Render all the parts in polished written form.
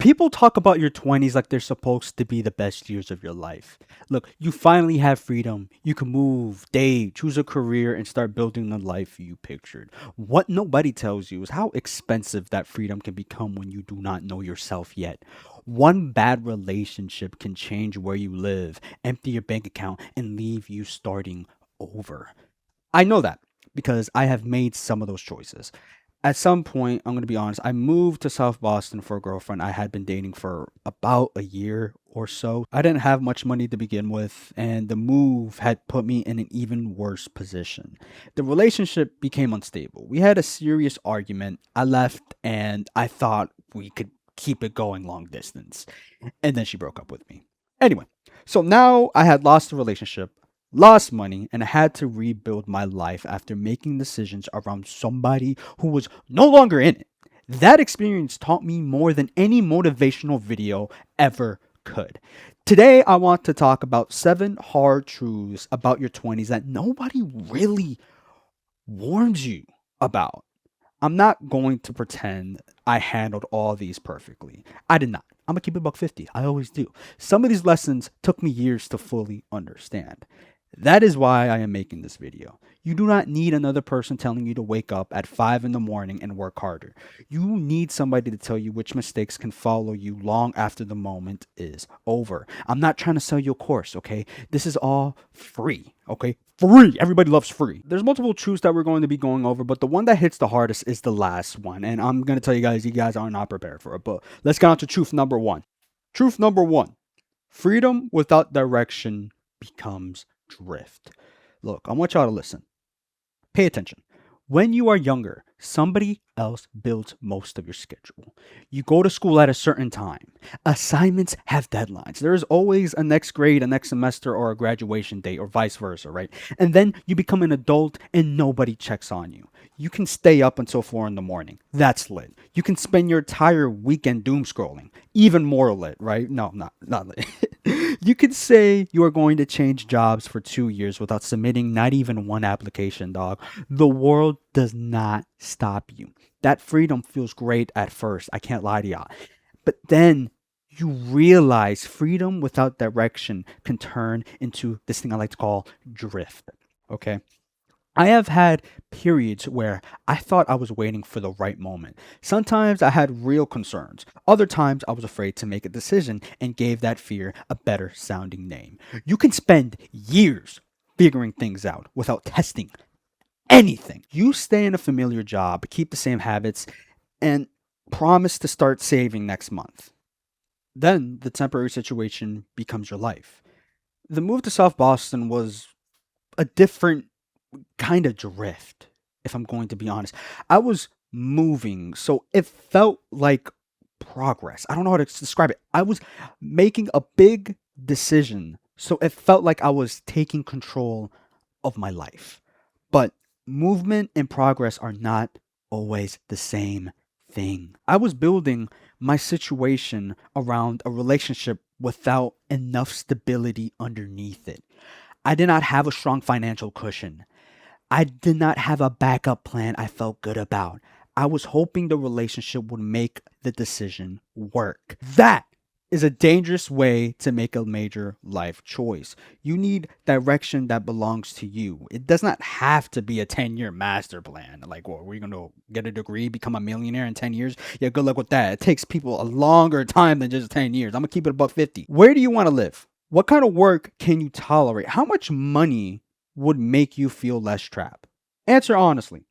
People talk about your 20s like they're supposed to be the best years of your life. Look, you finally have freedom. You can move, date, choose a career, and start building the life you pictured. What nobody tells you is how expensive that freedom can become when you do not know yourself yet. One bad relationship can change where you live, empty your bank account, and leave you starting over. I know that because I have made some of those choices. At some point, I'm going to be honest, I moved to South Boston for a girlfriend I had been dating for about a year or so. I didn't have much money to begin with, and the move had put me in an even worse position. The relationship became unstable. We had a serious argument. I left, and I thought we could keep it going long distance. And then she broke up with me. Anyway, so now I had lost the relationship, lost money, and I had to rebuild my life after making decisions around somebody who was no longer in it. That experience taught me more than any motivational video ever could. Today, I want to talk about 7 hard truths about your 20s that nobody really warns you about. I'm not going to pretend I handled all these perfectly. I did not. I'm gonna keep it buck 50. I always do. Some of these lessons took me years to fully understand. That is why I am making this video. You do not need another person telling you to wake up at 5 in the morning and work harder. You need somebody to tell you which mistakes can follow you long after the moment is over. I'm not trying to sell you a course, okay? This is all free, okay? Free. Everybody loves free. There's multiple truths that we're going to be going over, but the one that hits the hardest is the last one. And I'm going to tell you guys are not prepared for it. But let's get on to truth number one. Truth number one: freedom without direction becomes drift. Look, I want y'all to listen. Pay attention. When you are younger, somebody else builds most of your schedule. You go to school at a certain time. Assignments have deadlines. There is always a next grade, a next semester, or a graduation date, or vice versa, right? And then you become an adult and nobody checks on you. You can stay up until 4 in the morning. That's lit. You can spend your entire weekend doom scrolling. Even more lit, right? No, not lit. You could say you are going to change jobs for 2 years without submitting not even one application, dog. The world does not stop you. That freedom feels great at first. I can't lie to y'all. But then you realize freedom without direction can turn into this thing I like to call drift. Okay. I have had periods where I thought I was waiting for the right moment. Sometimes I had real concerns. Other times I was afraid to make a decision and gave that fear a better sounding name. You can spend years figuring things out without testing anything. You stay in a familiar job, keep the same habits, and promise to start saving next month. Then the temporary situation becomes your life. The move to South Boston was a different kind of drift, if I'm going to be honest. I was moving, so it felt like progress. I don't know how to describe it. I was making a big decision, so it felt like I was taking control of my life. But movement and progress are not always the same thing. I was building my situation around a relationship without enough stability underneath it. I did not have a strong financial cushion. I did not have a backup plan I felt good about. I was hoping the relationship would make the decision work. That is a dangerous way to make a major life choice. You need direction that belongs to you. It does not have to be a 10-year master plan. Like, well, we're going to get a degree, become a millionaire in 10 years. Yeah, good luck with that. It takes people a longer time than just 10 years. I'm going to keep it above 50. Where do you want to live? What kind of work can you tolerate? How much money would make you feel less trapped? Answer honestly.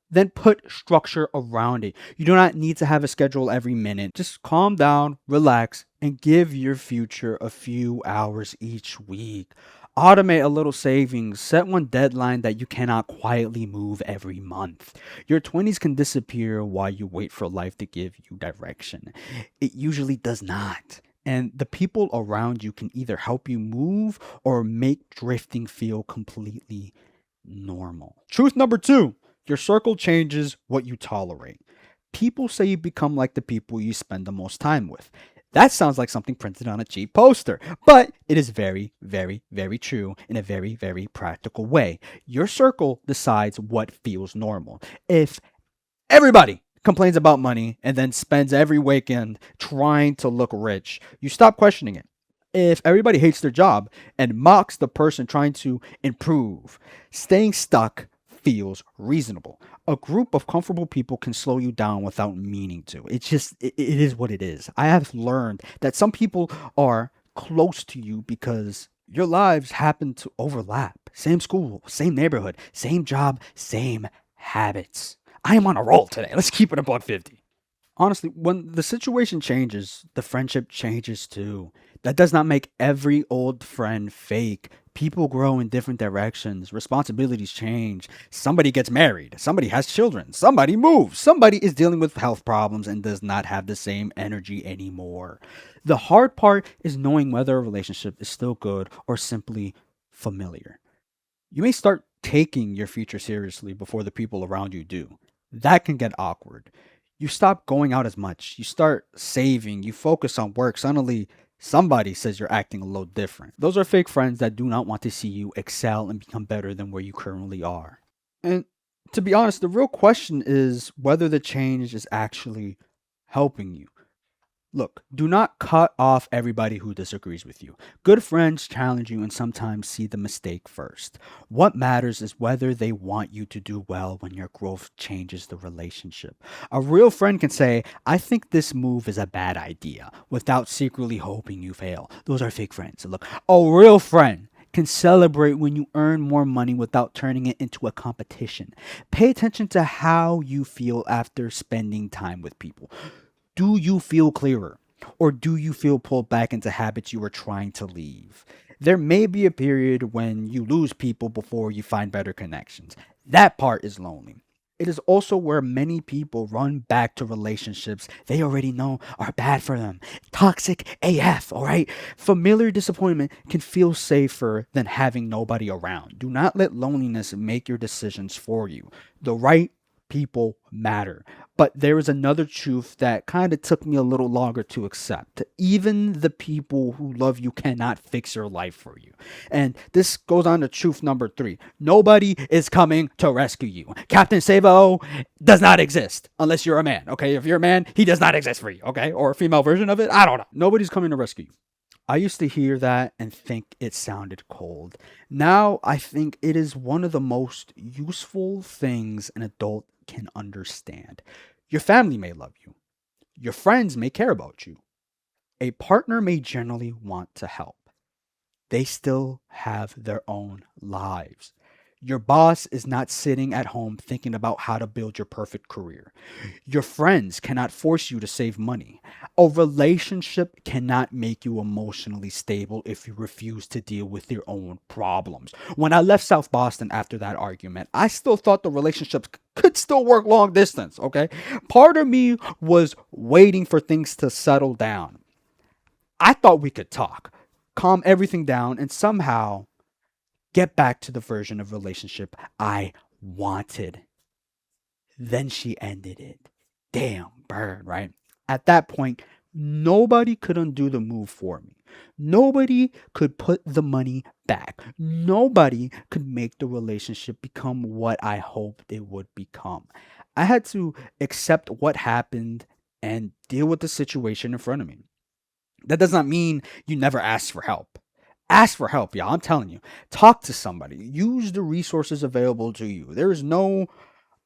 Then put structure around it. You do not need to have a schedule every minute. Just calm down, relax, and give your future a few hours each week. Automate a little savings. Set one deadline that you cannot quietly move every month. Your 20s can disappear while you wait for life to give you direction. It usually does not. And the people around you can either help you move or make drifting feel completely normal. Truth number two: your circle changes what you tolerate. People say you become like the people you spend the most time with. That sounds like something printed on a cheap poster, but it is very, very, very true in a very, very practical way. Your circle decides what feels normal. If everybody complains about money, and then spends every weekend trying to look rich, you stop questioning it. If everybody hates their job and mocks the person trying to improve, staying stuck feels reasonable. A group of comfortable people can slow you down without meaning to. It is what it is. I have learned that some people are close to you because your lives happen to overlap. Same school, same neighborhood, same job, same habits. I am on a roll today. Let's keep it above 50. Honestly, when the situation changes, the friendship changes too. That does not make every old friend fake. People grow in different directions. Responsibilities change. Somebody gets married. Somebody has children. Somebody moves. Somebody is dealing with health problems and does not have the same energy anymore. The hard part is knowing whether a relationship is still good or simply familiar. You may start taking your future seriously before the people around you do. That can get awkward. You stop going out as much. You start saving. You focus on work. Suddenly, somebody says you're acting a little different. Those are fake friends that do not want to see you excel and become better than where you currently are. And to be honest, the real question is whether the change is actually helping you. Look, do not cut off everybody who disagrees with you. Good friends challenge you and sometimes see the mistake first. What matters is whether they want you to do well when your growth changes the relationship. A real friend can say, I think this move is a bad idea, without secretly hoping you fail. Those are fake friends. Look, a real friend can celebrate when you earn more money without turning it into a competition. Pay attention to how you feel after spending time with people. Do you feel clearer? Or do you feel pulled back into habits you were trying to leave? There may be a period when you lose people before you find better connections. That part is lonely. It is also where many people run back to relationships they already know are bad for them. Toxic AF, all right? Familiar disappointment can feel safer than having nobody around. Do not let loneliness make your decisions for you. The right people matter. But there is another truth that kind of took me a little longer to accept. Even the people who love you cannot fix your life for you. And this goes on to truth number three. Nobody is coming to rescue you. Captain Savo does not exist unless you're a man. Okay. If you're a man, he does not exist for you. Okay. Or a female version of it. I don't know. Nobody's coming to rescue you. I used to hear that and think it sounded cold. Now I think it is one of the most useful things an adult can understand. Your family may love you, your friends may care about you, a partner may generally want to help. They still have their own lives. Your boss is not sitting at home thinking about how to build your perfect career. Your friends cannot force you to save money. A relationship cannot make you emotionally stable if you refuse to deal with your own problems. When I left South Boston after that argument, I still thought the relationships could still work long distance, okay? Part of me was waiting for things to settle down. I thought we could talk, calm everything down, and somehow get back to the version of relationship I wanted. Then she ended it. Damn, burn, right? At that point, nobody could undo the move for me. Nobody could put the money back. Nobody could make the relationship become what I hoped it would become. I had to accept what happened and deal with the situation in front of me. That does not mean you never ask for help. Ask for help, y'all. I'm telling you. Talk to somebody. Use the resources available to you. There is no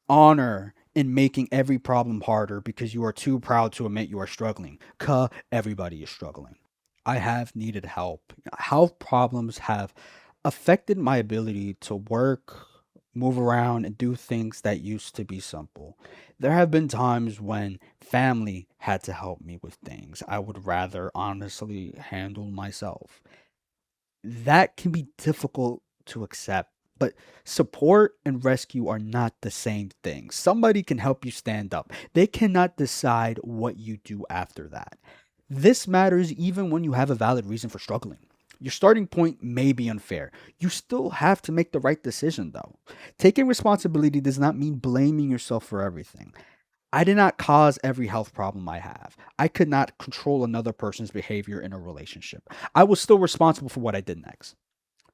honor in making every problem harder because you are too proud to admit you are struggling. Everybody is struggling. I have needed help. Health problems have affected my ability to work, move around, and do things that used to be simple. There have been times when family had to help me with things I would rather honestly handle myself. That can be difficult to accept. But support and rescue are not the same thing. Somebody can help you stand up. They cannot decide what you do after that. This matters even when you have a valid reason for struggling. Your starting point may be unfair. You still have to make the right decision, though. Taking responsibility does not mean blaming yourself for everything. I did not cause every health problem I have. I could not control another person's behavior in a relationship. I was still responsible for what I did next.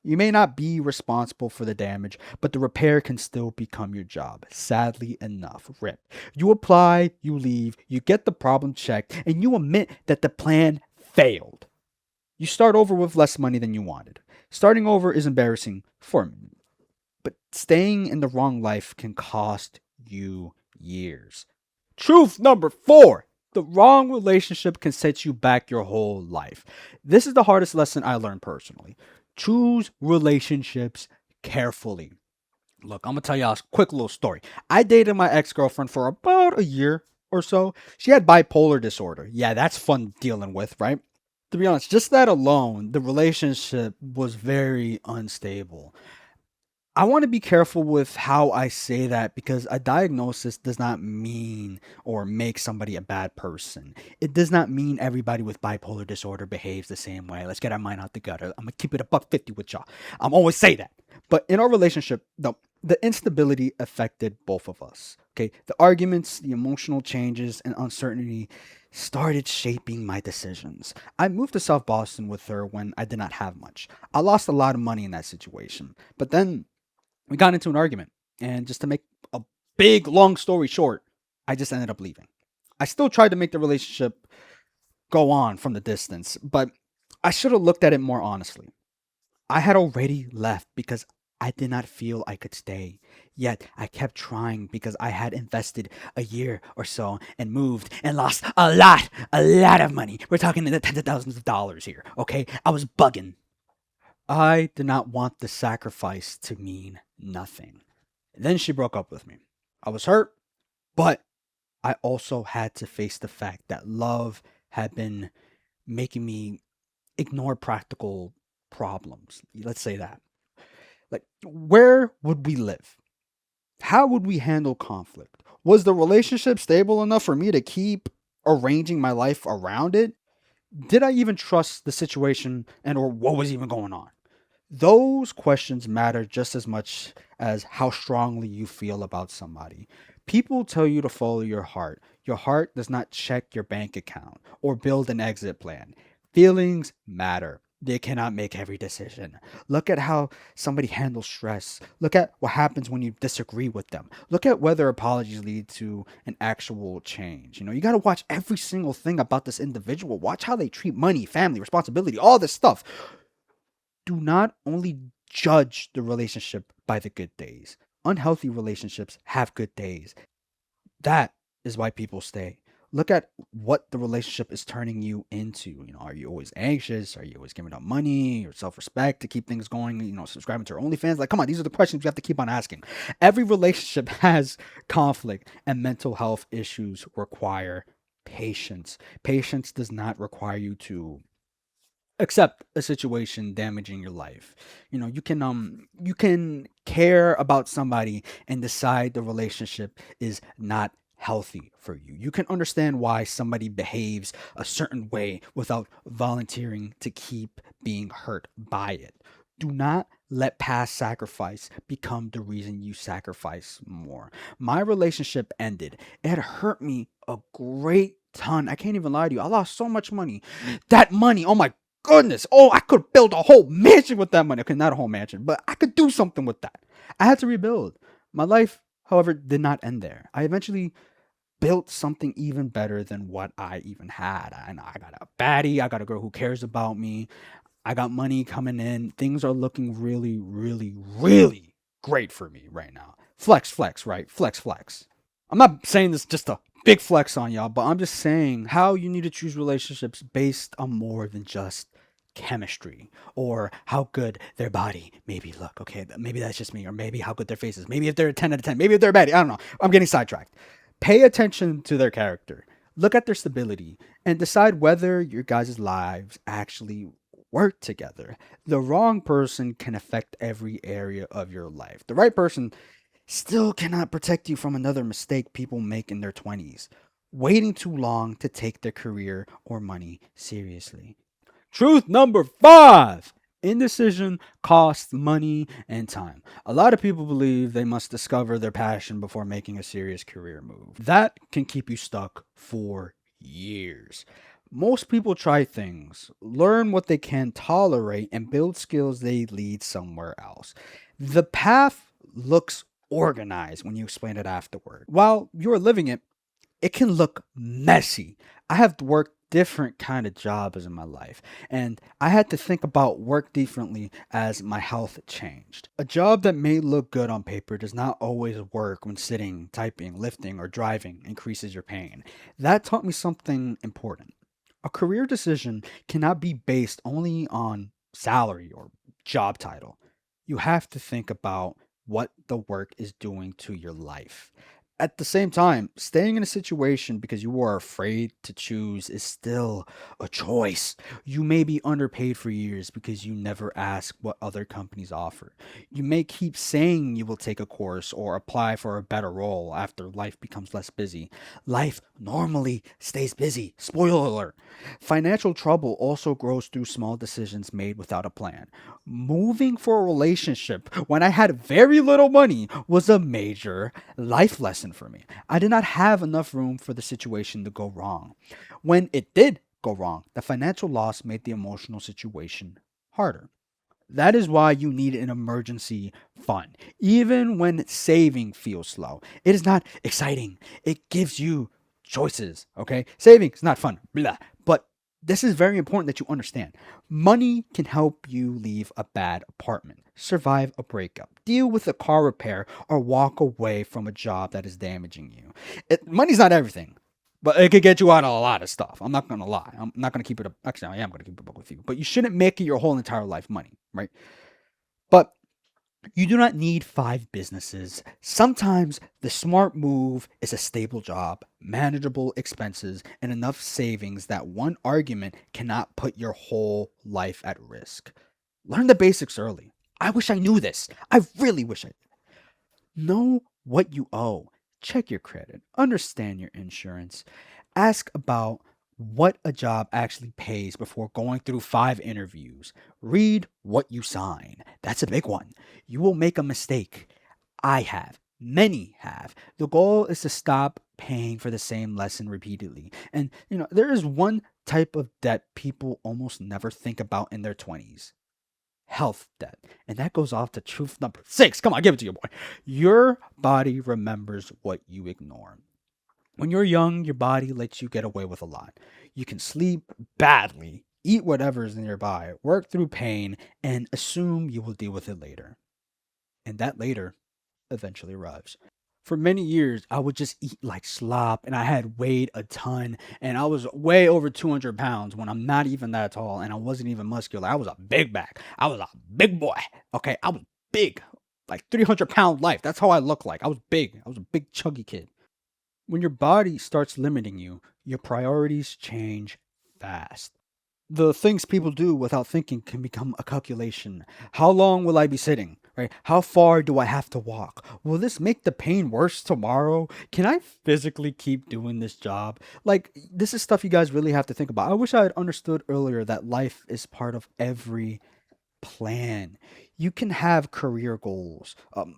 You may not be responsible for the damage, but the repair can still become your job. Sadly enough, rip. You apply, you leave, you get the problem checked, and you admit that the plan failed. You start over with less money than you wanted. Starting over is embarrassing for a minute, but staying in the wrong life can cost you years. Truth number four: the wrong relationship can set you back your whole life. This is the hardest lesson I learned personally. Choose relationships carefully. Look, I'm gonna tell y'all a quick little story. I dated my ex girlfriend for about a year or so. She had bipolar disorder. Yeah, that's fun dealing with, right? To be honest, just that alone, the relationship was very unstable. I want to be careful with how I say that because a diagnosis does not mean or make somebody a bad person. It does not mean everybody with bipolar disorder behaves the same way. Let's get our mind out the gutter. I'm gonna keep it a buck 50 with y'all. I'm always say that. But in our relationship, the instability affected both of us. Okay, the arguments, the emotional changes, and uncertainty started shaping my decisions. I moved to South Boston with her when I did not have much. I lost a lot of money in that situation, but then we got into an argument. And just to make a big, long story short, I just ended up leaving. I still tried to make the relationship go on from the distance, but I should have looked at it more honestly. I had already left because I did not feel I could stay. Yet I kept trying because I had invested a year or so and moved and lost a lot of money. We're talking in the tens of thousands of dollars here, okay? I was bugging. I did not want the sacrifice to mean nothing. Then she broke up with me. I was hurt, but I also had to face the fact that love had been making me ignore practical problems. Let's say that. Like, where would we live? How would we handle conflict? Was the relationship stable enough for me to keep arranging my life around it? Did I even trust the situation and or what was even going on? Those questions matter just as much as how strongly you feel about somebody. People tell you to follow your heart. Your heart does not check your bank account or build an exit plan. Feelings matter. They cannot make every decision. Look at how somebody handles stress. Look at what happens when you disagree with them. Look at whether apologies lead to an actual change. You got to watch every single thing about this individual. Watch how they treat money, family, responsibility, all this stuff. Do not only judge the relationship by the good days. Unhealthy relationships have good days. That is why people stay. Look at what the relationship is turning you into. Are you always anxious? Are you always giving up money or self respect to keep things going? Subscribing to OnlyFans? Like, come on, these are the questions you have to keep on asking. Every relationship has conflict, and mental health issues require patience. Patience does not require you to accept a situation damaging your life. You can care about somebody and decide the relationship is not healthy for you. You can understand why somebody behaves a certain way without volunteering to keep being hurt by it. Do not let past sacrifice become the reason you sacrifice more. My relationship ended. It hurt me a great ton. I can't even lie to you. I lost so much money. That money, oh my goodness. Oh, I could build a whole mansion with that money. Okay, not a whole mansion, but I could do something with that. I had to rebuild. My life, however, did not end there. I eventually built something even better than what I even had. I got a baddie. I got a girl who cares about me. I got money coming in. Things are looking really, really, really great for me right now. Flex, flex, right? Flex, flex. I'm not saying this just a big flex on y'all, but I'm just saying how you need to choose relationships based on more than just chemistry or how good their body maybe look. Okay, maybe that's just me, or maybe how good their face is. Maybe if they're a 10 out of 10, maybe if they're bad. I don't know. I'm getting sidetracked. Pay attention to their character. Look at their stability and decide whether your guys' lives actually work together. The wrong person can affect every area of your life. The right person still cannot protect you from another mistake people make in their 20s, waiting too long to take their career or money seriously. Truth number five: indecision costs money and time. A lot of people believe they must discover their passion before making a serious career move. That can keep you stuck for years. Most people try things, learn what they can tolerate, and build skills they lead somewhere else. The path looks organized when you explain it afterward. While you're living it, it can look messy. I have worked different kind of jobs in my life, and I had to think about work differently as my health changed. A job that may look good on paper does not always work when sitting, typing, lifting, or driving increases your pain. That taught me something important. A career decision cannot be based only on salary or job title. You have to think about what the work is doing to your life. At the same time, staying in a situation because you are afraid to choose is still a choice. You may be underpaid for years because you never ask what other companies offer. You may keep saying you will take a course or apply for a better role after life becomes less busy. Life normally stays busy. Spoiler alert. Financial trouble also grows through small decisions made without a plan. Moving for a relationship when I had very little money was a major life lesson for me. I did not have enough room for the situation to go wrong. When it did go wrong, the financial loss made the emotional situation harder. That is why you need an emergency fund. Even when saving feels slow, it is not exciting. It gives you choices, okay? Saving is not fun, blah. But this is very important that you understand. Money can help you leave a bad apartment, survive a breakup, deal with a car repair, or walk away from a job that is damaging you. Money's not everything. But it could get you out of a lot of stuff. I'm not gonna lie. I'm not gonna keep it up. Actually, I am gonna keep it up with you. But you shouldn't make it your whole entire life money, right? But you do not need five businesses. Sometimes the smart move is a stable job, manageable expenses, and enough savings that one argument cannot put your whole life at risk. Learn the basics early. I wish I knew this. I really wish I did. Know what you owe. Check your credit. Understand your insurance. Ask about what a job actually pays before going through five interviews. Read what you sign. That's a big one. You will make a mistake. I have. Many have. The goal is to stop paying for the same lesson repeatedly. And, there is one type of debt people almost never think about in their 20s: health debt. And that goes off to truth number six. Come on, give it to you, boy. Your body remembers what you ignore. When you're young, your body lets you get away with a lot. You can sleep badly, eat whatever's nearby, work through pain, and assume you will deal with it later. And that later eventually arrives. For many years, I would just eat like slop, and I had weighed a ton, and I was way over 200 pounds when I'm not even that tall, and I wasn't even muscular. I was a big back. I was a big boy. Okay, I was big, like 300-pound life. That's how I look like. I was big. I was a big, chunky kid. When your body starts limiting you, your priorities change fast. The things people do without thinking can become a calculation. How long will I be sitting? Right? How far do I have to walk? Will this make the pain worse tomorrow? Can I physically keep doing this job? Like, this is stuff you guys really have to think about. I wish I had understood earlier that life is part of every plan. You can have career goals,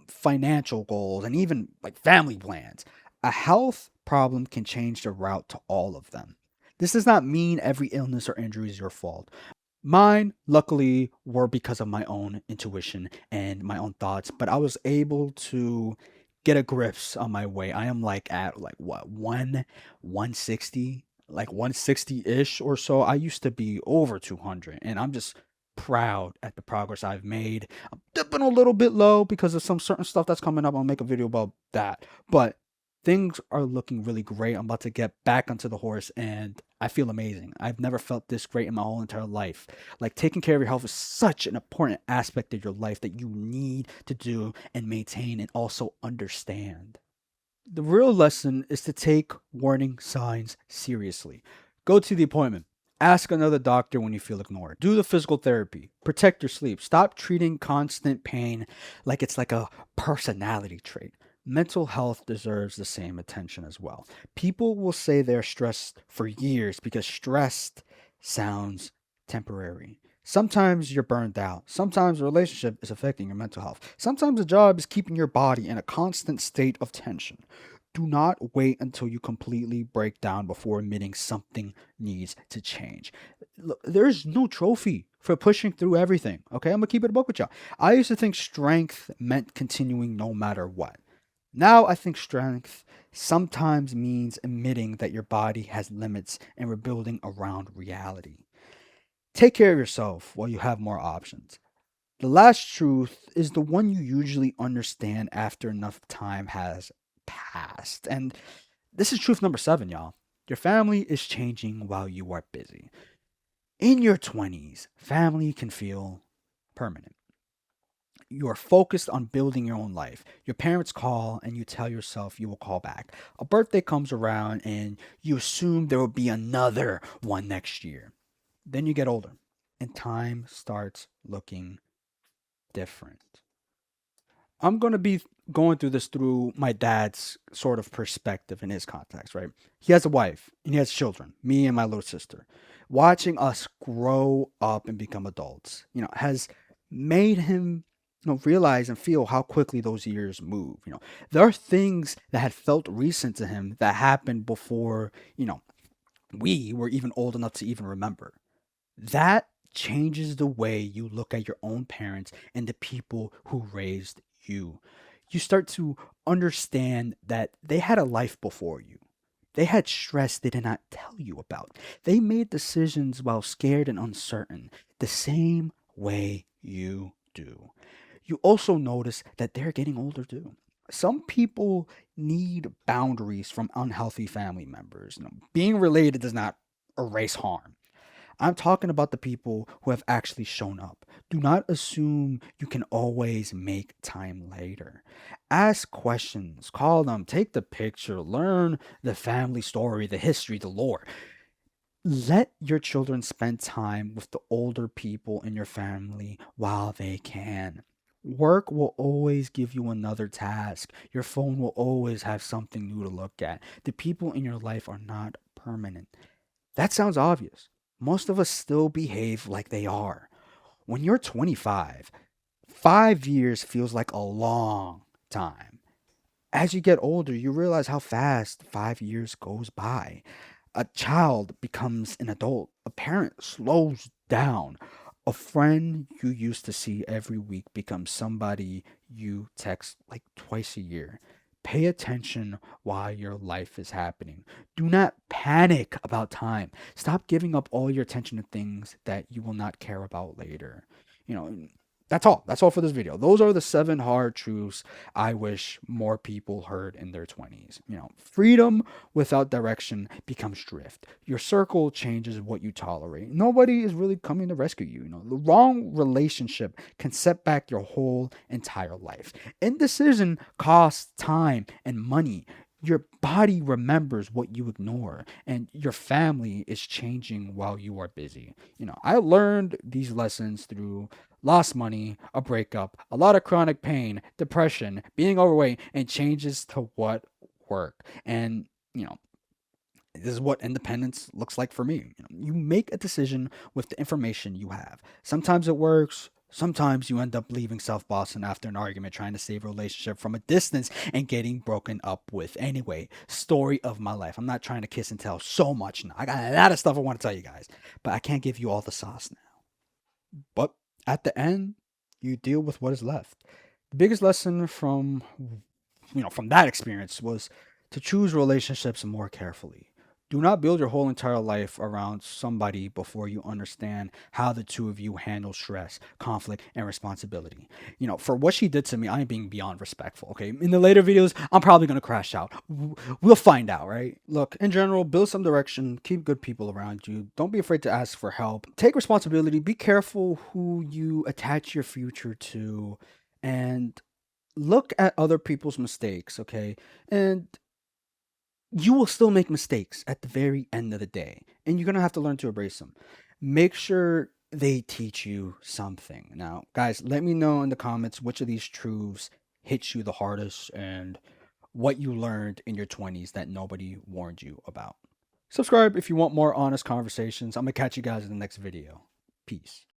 financial goals, and even like family plans. A health problem can change the route to all of them. This does not mean every illness or injury is your fault. Mine, luckily, were because of my own intuition and my own thoughts, but I was able to get a grips on my way. I am like at like what, 160, like 160-ish or so. I used to be over 200, and I'm just proud at the progress I've made. I'm dipping a little bit low because of some certain stuff that's coming up. I'll make a video about that. But things are looking really great. I'm about to get back onto the horse, and I feel amazing. I've never felt this great in my whole entire life. Like, taking care of your health is such an important aspect of your life that you need to do and maintain and also understand. The real lesson is to take warning signs seriously. Go to the appointment. Ask another doctor when you feel ignored. Do the physical therapy. Protect your sleep. Stop treating constant pain like it's like a personality trait. Mental health deserves the same attention as well. People will say they're stressed for years because stressed sounds temporary. Sometimes you're burned out. Sometimes a relationship is affecting your mental health. Sometimes a job is keeping your body in a constant state of tension. Do not wait until you completely break down before admitting something needs to change. Look, there's no trophy for pushing through everything. Okay, I'm gonna keep it a book with y'all. I used to think strength meant continuing no matter what. Now I think strength sometimes means admitting that your body has limits and rebuilding around reality. Take care of yourself while you have more options. The last truth is the one you usually understand after enough time has passed. And this is truth number 7, y'all. Your family is changing while you are busy. In your 20s, family can feel permanent. You are focused on building your own life. Your parents call and you tell yourself you will call back. A birthday comes around and you assume there will be another one next year. Then you get older and time starts looking different. I'm going to be going through this through my dad's sort of perspective in his context, right? He has a wife and he has children, me and my little sister. Watching us grow up and become adults, has made him realize and feel how quickly those years move. There are things that had felt recent to him that happened before, we were even old enough to even remember. That changes the way you look at your own parents and the people who raised you. You start to understand that they had a life before you. They had stress they did not tell you about. They made decisions while scared and uncertain, the same way you do. You also notice that they're getting older too. Some people need boundaries from unhealthy family members. Being related does not erase harm. I'm talking about the people who have actually shown up. Do not assume you can always make time later. Ask questions, call them, take the picture, learn the family story, the history, the lore. Let your children spend time with the older people in your family while they can. Work will always give you another task. Your phone will always have something new to look at. The people in your life are not permanent. That sounds obvious. Most of us still behave like they are. When you're 25, 5 years feels like a long time. As you get older, you realize how fast 5 years goes by. A child becomes an adult. A parent slows down. A friend you used to see every week becomes somebody you text like twice a year. Pay attention while your life is happening. Do not panic about time. Stop giving up all your attention to things that you will not care about later. You know, that's all. That's all for this video. Those are the 7 hard truths I wish more people heard in their 20s. Freedom without direction becomes drift. Your circle changes what you tolerate. Nobody is really coming to rescue you. The wrong relationship can set back your whole entire life. Indecision costs time and money. Your body remembers what you ignore, and your family is changing while you are busy. I learned these lessons through lost money, a breakup, a lot of chronic pain, depression, being overweight, and changes to what work. And, this is what independence looks like for me. You make a decision with the information you have. Sometimes it works. Sometimes you end up leaving South Boston after an argument, trying to save a relationship from a distance and getting broken up with. Anyway, story of my life. I'm not trying to kiss and tell so much now. I got a lot of stuff I want to tell you guys, but I can't give you all the sauce now. But at the end, you deal with what is left. The biggest lesson from that experience was to choose relationships more carefully. Do not build your whole entire life around somebody before you understand how the two of you handle stress, conflict, and responsibility. For what she did to me, I'm being beyond respectful, okay? In the later videos, I'm probably going to crash out. We'll find out, right? Look, in general, build some direction, keep good people around you. Don't be afraid to ask for help. Take responsibility. Be careful who you attach your future to, and look at other people's mistakes, okay? And you will still make mistakes at the very end of the day, and you're going to have to learn to embrace them. Make sure they teach you something. Now, guys, let me know in the comments which of these truths hit you the hardest and what you learned in your 20s that nobody warned you about. Subscribe if you want more honest conversations. I'm going to catch you guys in the next video. Peace.